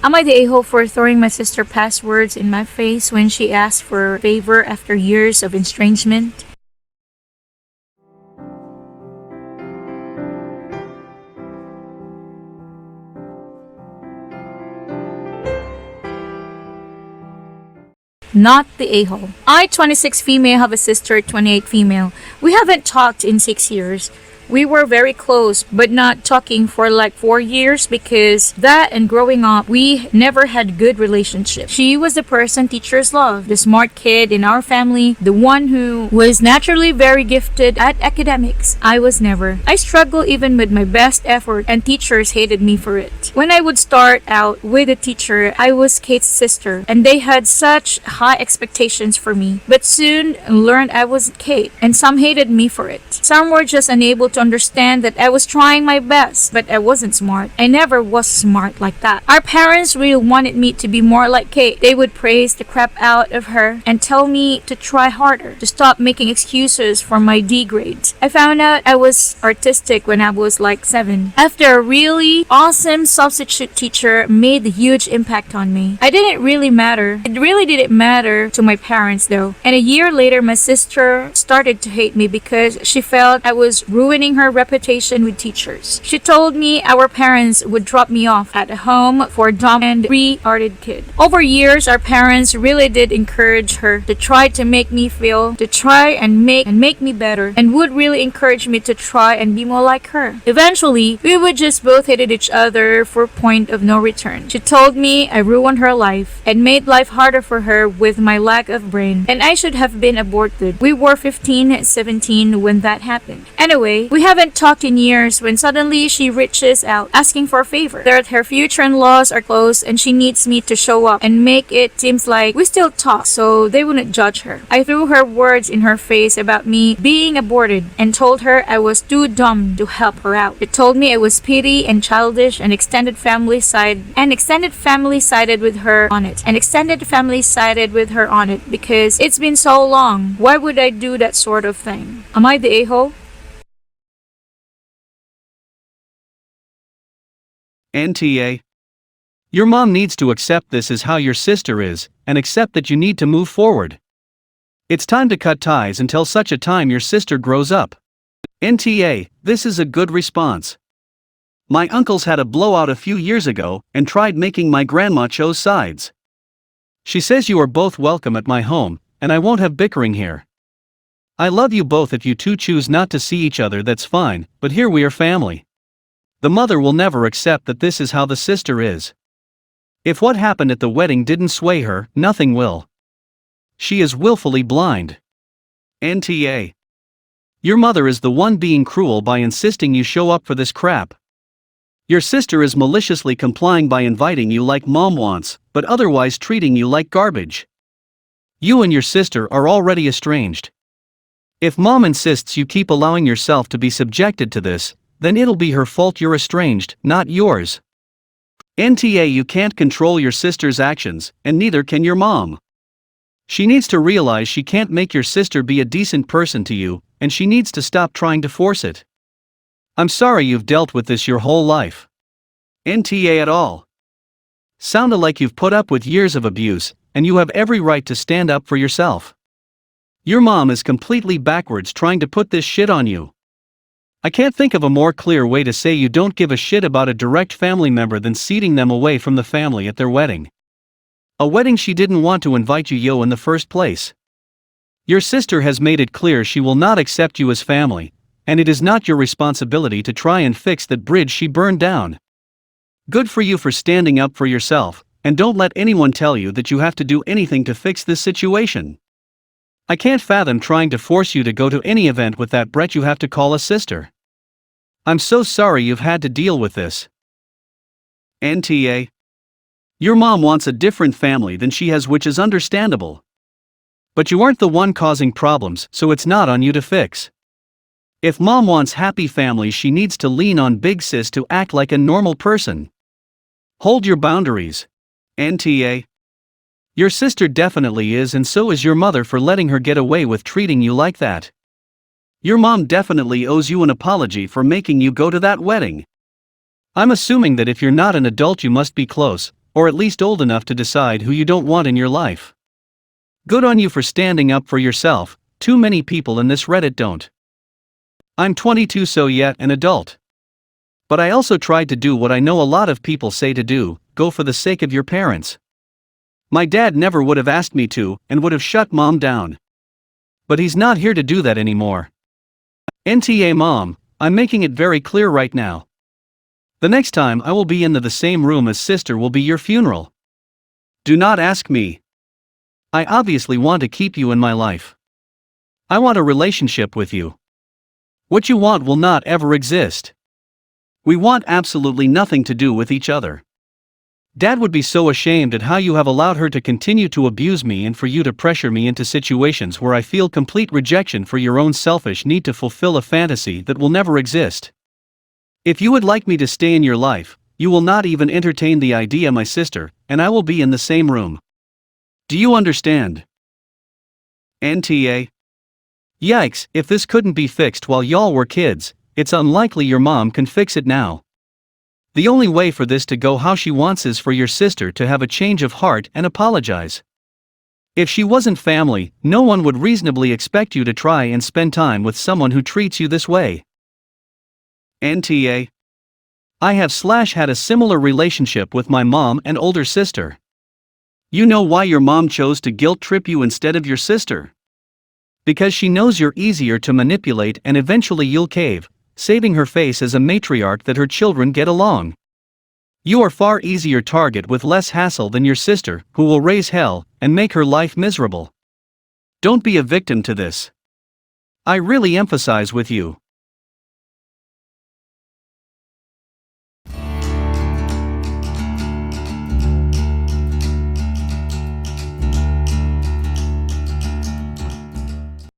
Am I the a-hole for throwing my sister passwords in my face when she asked for a favor after years of estrangement? Not the a-hole. I, 26 female, have a sister, 28 female. We haven't talked in 6 years. We were very close, but not talking for like 4 years because that and growing up, we never had good relationship. She was the person teachers love, the smart kid in our family, the one who was naturally very gifted at academics. I was never. I struggled even with my best effort and teachers hated me for it. When I would start out with a teacher, I was Kate's sister and they had such high expectations for me, but soon learned I wasn't Kate and some hated me for it. Some were just unable to understand that I was trying my best, but I wasn't smart. I never was smart like that. Our parents really wanted me to be more like Kate. They would praise the crap out of her and tell me to try harder, to stop making excuses for my D grades. I found out I was artistic when I was like 7. After a really awesome substitute teacher made a huge impact on me. I didn't really matter. It really didn't matter to my parents though. And a year later, my sister started to hate me because she felt I was ruining her reputation with teachers. She told me our parents would drop me off at a home for a dumb and retarded kid. Over years, our parents really did encourage her to try to make me feel, to try and make me better, and would really encourage me to try and be more like her. Eventually, we would just both hated each other for point of no return. She told me I ruined her life and made life harder for her with my lack of brain, and I should have been aborted. We were 15, 17 when that happened. Anyway, we haven't talked in years when suddenly she reaches out asking for a favor. That her future in-laws are close and she needs me to show up and make it seems like we still talk so they wouldn't judge her. I threw her words in her face about me being aborted and told her I was too dumb to help her out. She told me I was petty and childish and extended family sided with her on it because it's been so long. Why would I do that sort of thing? Am I the a-hole? NTA. Your mom needs to accept this is how your sister is, and accept that you need to move forward. It's time to cut ties until such a time your sister grows up. NTA, this is a good response. My uncles had a blowout a few years ago and tried making my grandma chose sides. She says you are both welcome at my home, and I won't have bickering here. I love you both. If you two choose not to see each other, that's fine, but here we are family. The mother will never accept that this is how the sister is. If what happened at the wedding didn't sway her, nothing will. She is willfully blind. NTA. Your mother is the one being cruel by insisting you show up for this crap. Your sister is maliciously complying by inviting you like mom wants, but otherwise treating you like garbage. You and your sister are already estranged. If mom insists you keep allowing yourself to be subjected to this, then it'll be her fault you're estranged, not yours. NTA, you can't control your sister's actions, and neither can your mom. She needs to realize she can't make your sister be a decent person to you, and she needs to stop trying to force it. I'm sorry you've dealt with this your whole life. NTA at all. Sounded like you've put up with years of abuse, and you have every right to stand up for yourself. Your mom is completely backwards trying to put this shit on you. I can't think of a more clear way to say you don't give a shit about a direct family member than seating them away from the family at their wedding. A wedding she didn't want to invite you in the first place. Your sister has made it clear she will not accept you as family, and it is not your responsibility to try and fix that bridge she burned down. Good for you for standing up for yourself, and don't let anyone tell you that you have to do anything to fix this situation. I can't fathom trying to force you to go to any event with that brat you have to call a sister. I'm so sorry you've had to deal with this. NTA. Your mom wants a different family than she has, which is understandable. But you aren't the one causing problems, so it's not on you to fix. If mom wants happy families, she needs to lean on big sis to act like a normal person. Hold your boundaries. NTA. Your sister definitely is, and so is your mother for letting her get away with treating you like that. Your mom definitely owes you an apology for making you go to that wedding. I'm assuming that if you're not an adult you must be close, or at least old enough to decide who you don't want in your life. Good on you for standing up for yourself. Too many people in this Reddit don't. I'm 22, so yet an adult. But I also tried to do what I know a lot of people say to do: go for the sake of your parents. My dad never would have asked me to, and would have shut mom down. But he's not here to do that anymore. NTA mom, I'm making it very clear right now. The next time I will be in the same room as sister will be your funeral. Do not ask me. I obviously want to keep you in my life. I want a relationship with you. What you want will not ever exist. We want absolutely nothing to do with each other. Dad would be so ashamed at how you have allowed her to continue to abuse me and for you to pressure me into situations where I feel complete rejection for your own selfish need to fulfill a fantasy that will never exist. If you would like me to stay in your life, you will not even entertain the idea, my sister, and I will be in the same room. Do you understand? NTA. Yikes, if this couldn't be fixed while y'all were kids, it's unlikely your mom can fix it now. The only way for this to go how she wants is for your sister to have a change of heart and apologize. If she wasn't family, no one would reasonably expect you to try and spend time with someone who treats you this way. NTA. I have had a similar relationship with my mom and older sister. You know why your mom chose to guilt trip you instead of your sister? Because she knows you're easier to manipulate and eventually you'll cave, saving her face as a matriarch that her children get along. You are far easier target with less hassle than your sister, who will raise hell and make her life miserable. Don't be a victim to this. I really emphasize with you.